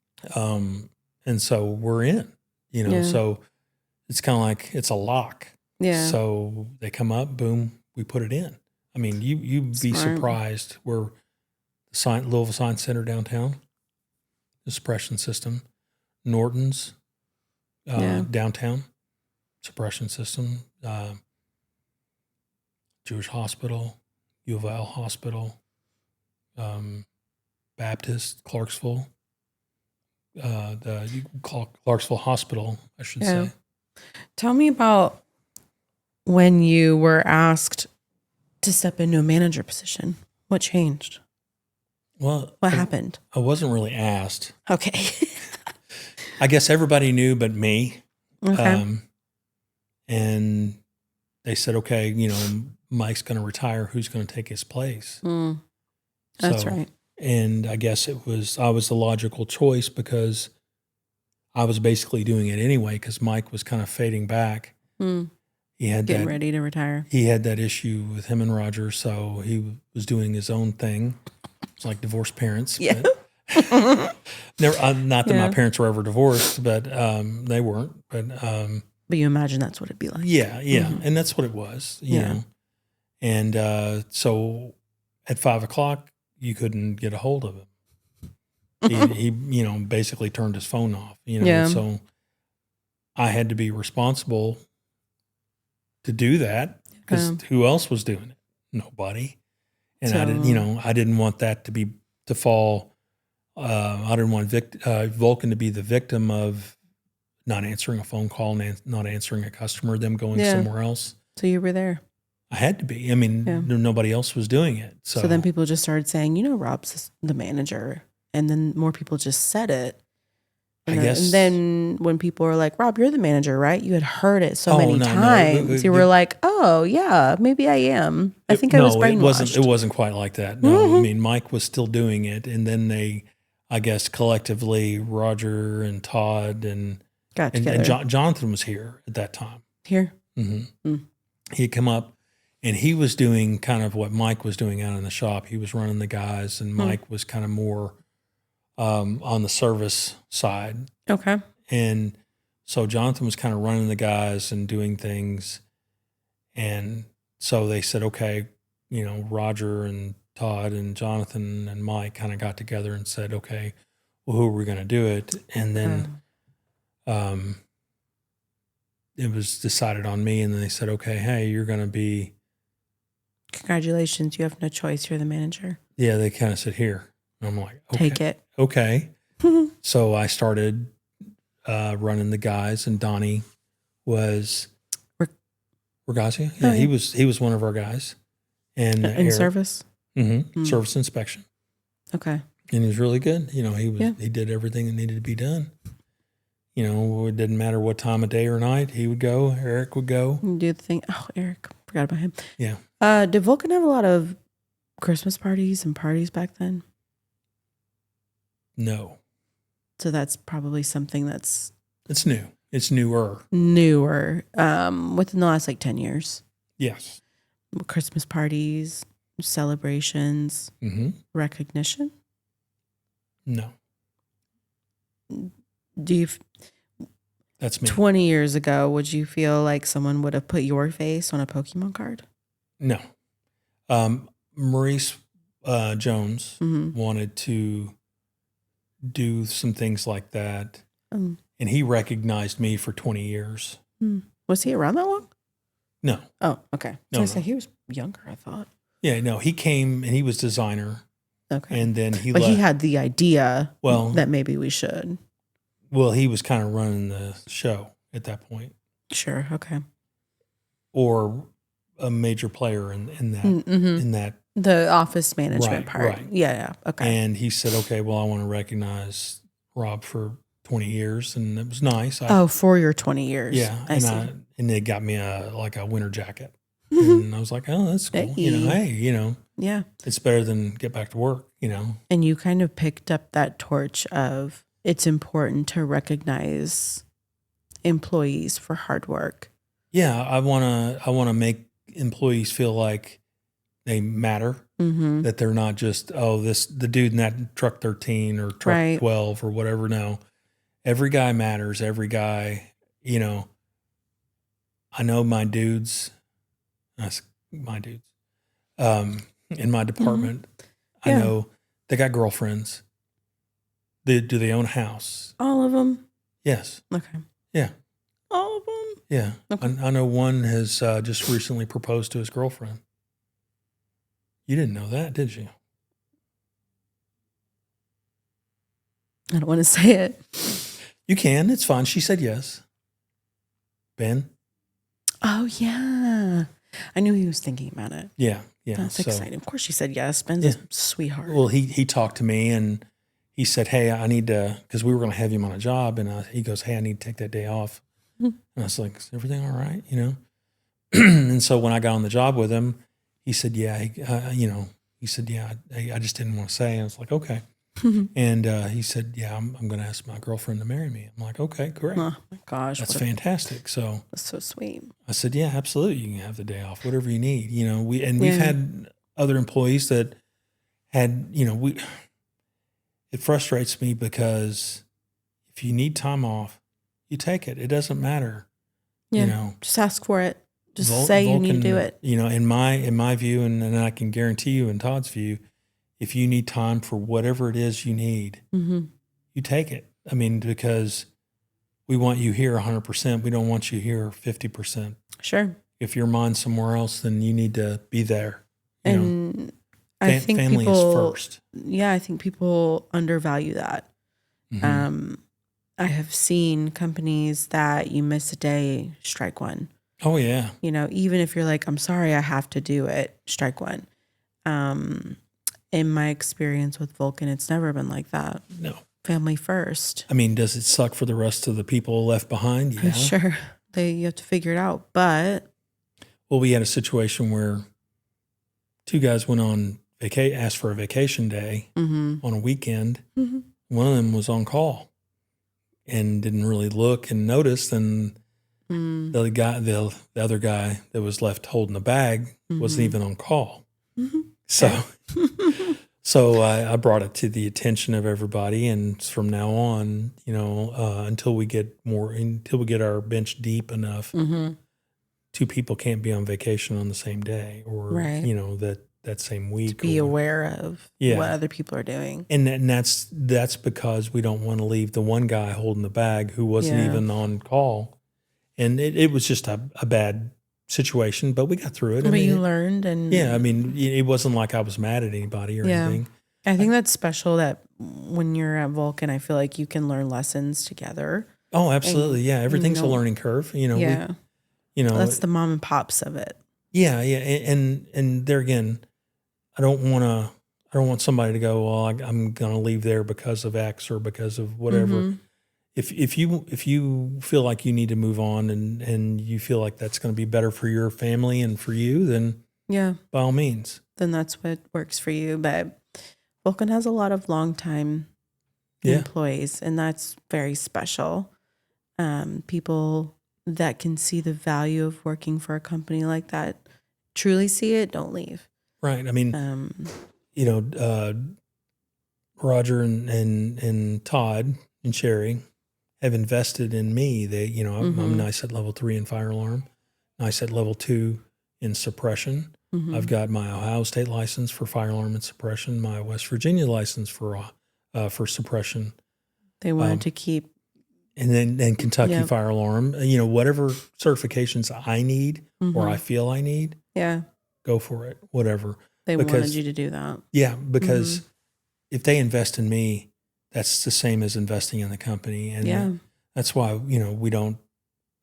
Speaker 3: so we're in. So it's kind of like it's a lock.
Speaker 2: Yeah.
Speaker 3: So they come up, boom, we put it in. I mean, you'd be surprised where the Louisville Science Center downtown, the suppression system, Norton's downtown suppression system, Jewish Hospital, U of L Hospital, Baptist, Clarksville, Clarksville Hospital, I should say.
Speaker 2: Tell me about when you were asked to step into a manager position. What changed?
Speaker 3: Well,
Speaker 2: What happened?
Speaker 3: I wasn't really asked.
Speaker 2: Okay.
Speaker 3: I guess everybody knew but me.
Speaker 2: Okay.
Speaker 3: And they said, okay, Mike's going to retire. Who's going to take his place?
Speaker 2: That's right.
Speaker 3: And I guess I was the logical choice because I was basically doing it anyway because Mike was kind of fading back. He had
Speaker 2: Getting ready to retire.
Speaker 3: He had that issue with him and Roger, so he was doing his own thing. It's like divorced parents.
Speaker 2: Yeah.
Speaker 3: Not that my parents were ever divorced, but they weren't.
Speaker 2: But you imagine that's what it'd be like.
Speaker 3: Yeah, and that's what it was. You know, and so at 5 o'clock, you couldn't get a hold of him. He basically turned his phone off. So I had to be responsible to do that because who else was doing it? Nobody. And I didn't want that to fall. I didn't want Vulcan to be the victim of not answering a phone call, not answering a customer, them going somewhere else.
Speaker 2: So you were there.
Speaker 3: I had to be. I mean, nobody else was doing it.
Speaker 2: So then people just started saying, Rob's the manager. And then more people just said it. And then when people were like, Rob, you're the manager, right? You had heard it so many times. You were like, oh, yeah, maybe I am. I think I was brainwashed.
Speaker 3: It wasn't quite like that. No, I mean, Mike was still doing it. And then they, I guess, collectively, Roger and Todd and Jonathan was here at that time.
Speaker 2: Here?
Speaker 3: Mm-hmm. He had come up and he was doing kind of what Mike was doing out in the shop. He was running the guys and Mike was kind of more on the service side.
Speaker 2: Okay.
Speaker 3: And so Jonathan was kind of running the guys and doing things. And so they said, okay, Roger and Todd and Jonathan and Mike kind of got together and said, okay, well, who are we going to do it? And then it was decided on me. And then they said, okay, hey, you're going to be.
Speaker 2: Congratulations. You have no choice. You're the manager.
Speaker 3: Yeah. They kind of said, here. And I'm like, okay.
Speaker 2: Take it.
Speaker 3: Okay. So I started running the guys, and Donnie was Regazia. Yeah, he was one of our guys. And
Speaker 2: in service?
Speaker 3: Service inspection.
Speaker 2: Okay.
Speaker 3: And he was really good. He did everything that needed to be done. It didn't matter what time of day or night. He would go. Eric would go.
Speaker 2: Do the thing. Oh, Eric. Forgot about him.
Speaker 3: Yeah.
Speaker 2: Did Vulcan have a lot of Christmas parties and parties back then?
Speaker 3: No.
Speaker 2: So that's probably something it's
Speaker 3: new. It's newer.
Speaker 2: Within the last 10 years.
Speaker 3: Yes.
Speaker 2: Christmas parties, celebrations, recognition.
Speaker 3: No. That's me.
Speaker 2: 20 years ago, would you feel like someone would have put your face on a Pokemon card?
Speaker 3: No. Maurice Jones wanted to do some things like that. And he recognized me for 20 years.
Speaker 2: Was he around that long?
Speaker 3: No.
Speaker 2: Oh, okay. So I said he was younger, I thought.
Speaker 3: Yeah, no, he came and he was designer.
Speaker 2: Okay.
Speaker 3: And then he
Speaker 2: But
Speaker 3: left.
Speaker 2: he had the idea that maybe we should.
Speaker 3: Well, he was kind of running the show at that point.
Speaker 2: Sure, okay.
Speaker 3: Or a major player in that.
Speaker 2: The office management part.
Speaker 3: Right.
Speaker 2: Yeah, okay.
Speaker 3: And he said, okay, well, I want to recognize Rob for 20 years. And it was nice.
Speaker 2: For your 20 years.
Speaker 3: Yeah.
Speaker 2: I see.
Speaker 3: And they got me a winter jacket. And I was like, oh, that's cool.
Speaker 2: Hey. Yeah.
Speaker 3: It's better than get back to work,
Speaker 2: And you kind of picked up that torch of it's important to recognize employees for hard work.
Speaker 3: Yeah. I want to make employees feel like they matter, that they're not just, the dude in that truck 13 or truck 12 or whatever. No, every guy matters. Every guy, I know my dudes, in my department, I know they got girlfriends. Do they own a house?
Speaker 2: All of them?
Speaker 3: Yes.
Speaker 2: Okay.
Speaker 3: Yeah.
Speaker 2: All of them?
Speaker 3: Yeah.
Speaker 2: Okay.
Speaker 3: I know one has just recently proposed to his girlfriend. You didn't know that, did you?
Speaker 2: I don't want to say it.
Speaker 3: You can. It's fine. She said yes. Ben?
Speaker 2: Oh, yeah. I knew he was thinking about it.
Speaker 3: Yeah.
Speaker 2: That's exciting. Of course she said yes. Ben's a sweetheart.
Speaker 3: Well, he talked to me and he said, hey, I need to, because we were going to have him on a job. And he goes, hey, I need to take that day off. And I was like, is everything all right? And so when I got on the job with him, he said, yeah, he said, yeah, I just didn't want to say. And I was like, okay. And he said, yeah, I'm going to ask my girlfriend to marry me. I'm like, okay, great.
Speaker 2: Oh my gosh.
Speaker 3: That's fantastic. So
Speaker 2: that's so sweet.
Speaker 3: I said, yeah, absolutely. You can have the day off, whatever you need. We've had other employees that had, it frustrates me because if you need time off, you take it. It doesn't matter.
Speaker 2: Yeah. Just ask for it. Just say you need to do it.
Speaker 3: In my view, and I can guarantee you in Todd's view, if you need time for whatever it is you need, you take it. I mean, because we want you here 100%. We don't want you here 50%.
Speaker 2: Sure.
Speaker 3: If your mind's somewhere else, then you need to be there.
Speaker 2: And I think
Speaker 3: family is first.
Speaker 2: Yeah, I think people undervalue that. I have seen companies that you miss a day, strike one.
Speaker 3: Oh, yeah.
Speaker 2: Even if you're like, I'm sorry, I have to do it, strike one. In my experience with Vulcan, it's never been like that.
Speaker 3: No.
Speaker 2: Family first.
Speaker 3: I mean, does it suck for the rest of the people left behind? Yeah.
Speaker 2: Sure. You have to figure it out. But.
Speaker 3: Well, we had a situation where two guys went on asked for a vacation day on a weekend. One of them was on call and didn't really look and notice. And the other guy that was left holding the bag wasn't even on call. So I brought it to the attention of everybody, and from now on, until we get our bench deep enough, two people can't be on vacation on the same day, or that same week.
Speaker 2: To be aware of what other people are doing,
Speaker 3: and that's because we don't want to leave the one guy holding the bag who wasn't even on call, and it was just a bad situation, but we got through it.
Speaker 2: But you learned, and
Speaker 3: it wasn't like I was mad at anybody or anything.
Speaker 2: I think that's special that when you're at Vulcan, I feel like you can learn lessons together.
Speaker 3: Oh, absolutely. And, everything's a learning curve.
Speaker 2: That's the mom and pops of it.
Speaker 3: Yeah. And there again, I don't want somebody to go, well, I'm going to leave there because of X or because of whatever. If you feel like you need to move on and you feel like that's going to be better for your family and for you, then by all means.
Speaker 2: Then that's what works for you. But Vulcan has a lot of longtime employees, and that's very special. People that can see the value of working for a company like that, truly see it, don't leave.
Speaker 3: Right. I mean, Roger and Todd and Sherry have invested in me. They, I'm nice at level 3 in fire alarm, nice at level 2 in suppression. I've got my Ohio State license for fire alarm and suppression, my West Virginia license for suppression.
Speaker 2: They wanted to keep.
Speaker 3: And then Kentucky fire alarm, whatever certifications I need or I feel I need. Yeah. Go for it, whatever.
Speaker 2: They wanted you to do that.
Speaker 3: Yeah, because if they invest in me, that's the same as investing in the company. And that's why, we don't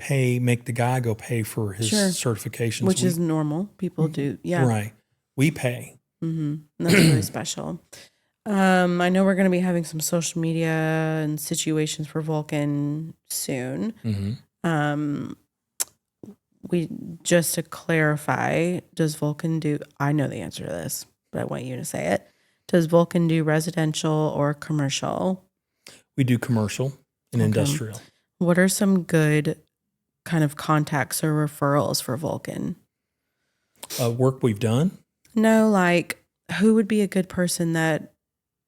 Speaker 3: make the guy go pay for his certifications.
Speaker 2: Which is normal. People do. Yeah.
Speaker 3: Right. We pay.
Speaker 2: That's really special. I know we're going to be having some social media and situations for Vulcan soon. Just to clarify, does Vulcan do, I know the answer to this, but I want you to say it. Does Vulcan do residential or commercial?
Speaker 3: We do commercial and industrial.
Speaker 2: What are some good kind of contacts or referrals for Vulcan?
Speaker 3: Work we've done?
Speaker 2: No, like who would be a good person that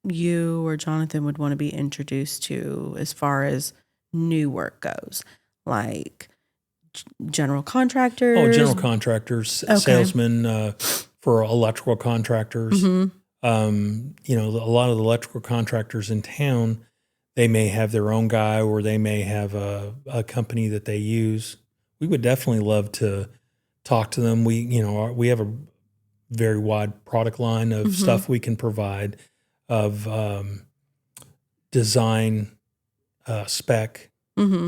Speaker 2: you or Jonathan would want to be introduced to as far as new work goes? Like general contractors?
Speaker 3: Oh, general contractors, salesmen for electrical contractors. A lot of the electrical contractors in town, they may have their own guy or they may have a company that they use. We would definitely love to talk to them. We have very wide product line of stuff we can provide, of design, spec,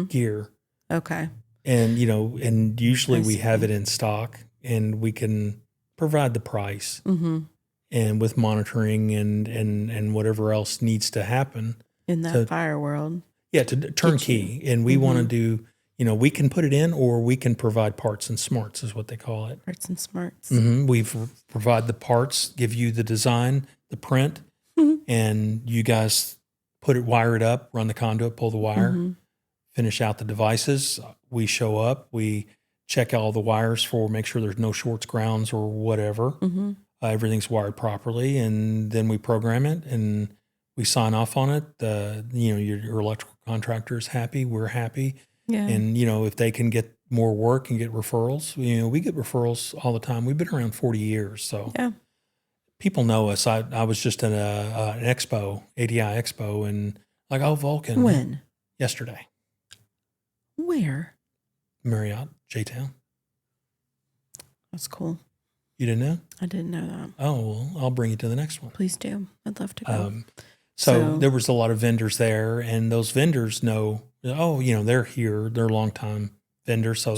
Speaker 3: gear.
Speaker 2: Okay.
Speaker 3: And, and usually
Speaker 2: I
Speaker 3: we
Speaker 2: see.
Speaker 3: have it in stock and we can provide the price and with monitoring and whatever else needs to happen.
Speaker 2: In that fire world.
Speaker 3: Yeah, to turnkey. And we want to do, we can put it in or we can provide parts and smarts is what they call it.
Speaker 2: Parts and smarts.
Speaker 3: We provide the parts, give you the design, the print, and you guys wire it up, run the conduit, pull the wire, finish out the devices. We show up, we check all the wires make sure there's no shorts, grounds, or whatever. Everything's wired properly, and then we program it and we sign off on it. Your electrical contractor is happy, we're happy.
Speaker 2: Yeah.
Speaker 3: And, if they can get more work and get referrals, we get referrals all the time. We've been around 40 years. So people know us. I was just at an expo, ADI expo, and Vulcan.
Speaker 2: When?
Speaker 3: Yesterday.
Speaker 2: Where?
Speaker 3: Marriott, J-Town.
Speaker 2: That's cool.
Speaker 3: You didn't know?
Speaker 2: I didn't know that.
Speaker 3: Oh, well, I'll bring you to the next one.
Speaker 2: Please do. I'd love to go.
Speaker 3: So there was a lot of vendors there, and those vendors know, they're here. They're long-time vendors. So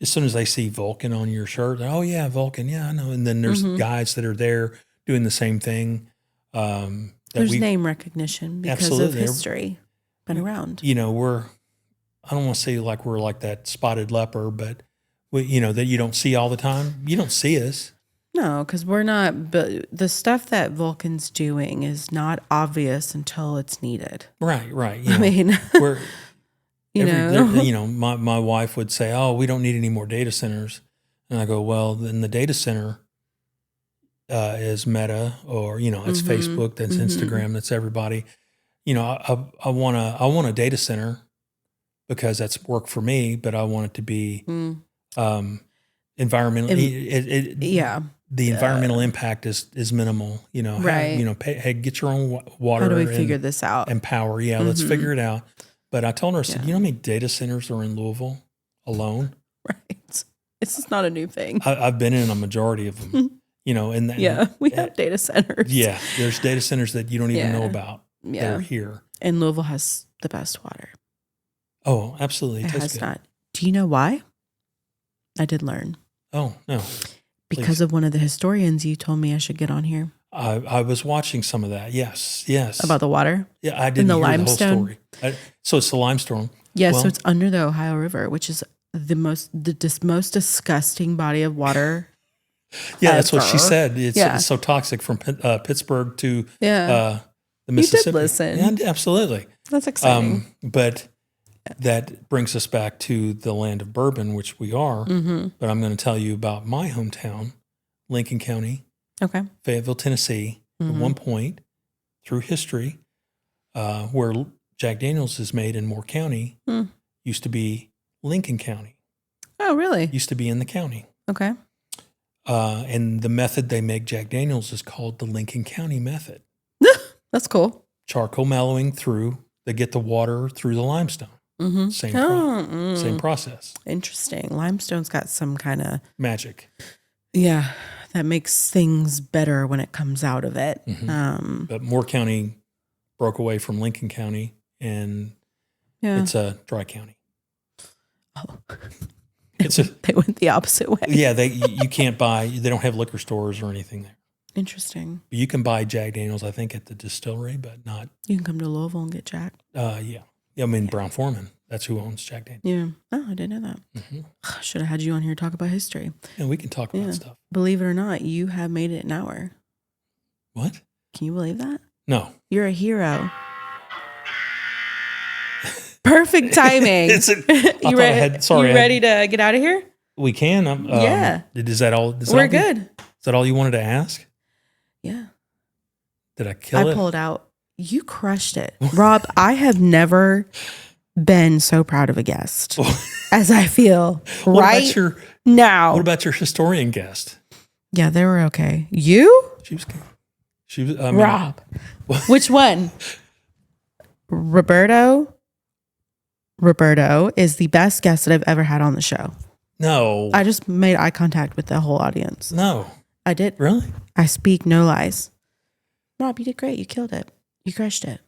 Speaker 3: as soon as they see Vulcan on your shirt, oh, yeah, Vulcan. Yeah, I know. And then there's guys that are there doing the same thing.
Speaker 2: There's name recognition because of history. Been around.
Speaker 3: I don't want to say like we're like that spotted leper, but that you don't see all the time. You don't see us.
Speaker 2: No, because we're not. But the stuff that Vulcan's doing is not obvious until it's needed.
Speaker 3: Right.
Speaker 2: I mean,
Speaker 3: we're my wife would say, "Oh, we don't need any more data centers," and I go, "Well, then the data center is Meta, or it's Facebook, that's Instagram, that's everybody. I want a data center." Because that's work for me, but I want it to be environmentally. The environmental impact is minimal.
Speaker 2: Right.
Speaker 3: Hey, get your own water.
Speaker 2: How do we figure this out?
Speaker 3: And power. Yeah, let's figure it out. But I told her, I said, how many data centers are in Louisville alone?
Speaker 2: Right. It's just not a new thing.
Speaker 3: I've been in a majority of them.
Speaker 2: We have data centers.
Speaker 3: Yeah, there's data centers that you don't even know about.
Speaker 2: Yeah,
Speaker 3: they're here.
Speaker 2: And Louisville has the best water.
Speaker 3: Oh, absolutely.
Speaker 2: It has not. Do you know why? I did learn.
Speaker 3: Oh, no.
Speaker 2: Because of one of the historians you told me I should get on here.
Speaker 3: I was watching some of that. Yes.
Speaker 2: About the water?
Speaker 3: Yeah, I didn't hear
Speaker 2: limestone?
Speaker 3: the whole story. So it's the limestone.
Speaker 2: Yeah, so it's under the Ohio River, which is the most disgusting body of water.
Speaker 3: Yeah, that's what she said. It's so toxic from Pittsburgh to the Mississippi.
Speaker 2: You did listen.
Speaker 3: Yeah, absolutely.
Speaker 2: That's exciting.
Speaker 3: But that brings us back to the land of bourbon, which we are. But I'm going to tell you about my hometown, Lincoln County, Fayetteville, Tennessee. At one point, through history, where Jack Daniels is made in Moore County, used to be Lincoln County.
Speaker 2: Oh, really?
Speaker 3: Used to be in the county.
Speaker 2: Okay.
Speaker 3: And the method they make Jack Daniels is called the Lincoln County method.
Speaker 2: That's cool.
Speaker 3: Charcoal mellowing through, they get the water through the limestone. Same process.
Speaker 2: Interesting. Limestone's got some kind of
Speaker 3: magic.
Speaker 2: Yeah, that makes things better when it comes out of it.
Speaker 3: But Moore County broke away from Lincoln County, and it's a dry county.
Speaker 2: Oh,
Speaker 3: they
Speaker 2: went the opposite way.
Speaker 3: Yeah, you can't buy. They don't have liquor stores or anything there.
Speaker 2: Interesting.
Speaker 3: But you can buy Jack Daniels, I think, at the distillery, but not.
Speaker 2: You can come to Louisville and get Jack.
Speaker 3: Yeah. I mean, Brown Foreman. That's who owns Jack Daniels.
Speaker 2: Yeah. Oh, I didn't know that. Should have had you on here to talk about history.
Speaker 3: And we can talk about stuff.
Speaker 2: Believe it or not, you have made it an hour.
Speaker 3: What?
Speaker 2: Can you believe that?
Speaker 3: No.
Speaker 2: You're a hero. Perfect timing. You ready to get out of here?
Speaker 3: We can.
Speaker 2: Yeah.
Speaker 3: Is that all?
Speaker 2: We're good.
Speaker 3: Is that all you wanted to ask?
Speaker 2: Yeah.
Speaker 3: Did I kill it?
Speaker 2: I pulled out. You crushed it. Rob, I have never been so proud of a guest as I feel right now.
Speaker 3: What about your historian guest?
Speaker 2: Yeah, they were okay. You?
Speaker 3: She was
Speaker 2: Rob. Which one? Roberto is the best guest that I've ever had on the show.
Speaker 3: No.
Speaker 2: I just made eye contact with the whole audience.
Speaker 3: No.
Speaker 2: I did.
Speaker 3: Really?
Speaker 2: I speak no lies. Rob, you did great. You killed it. You crushed it.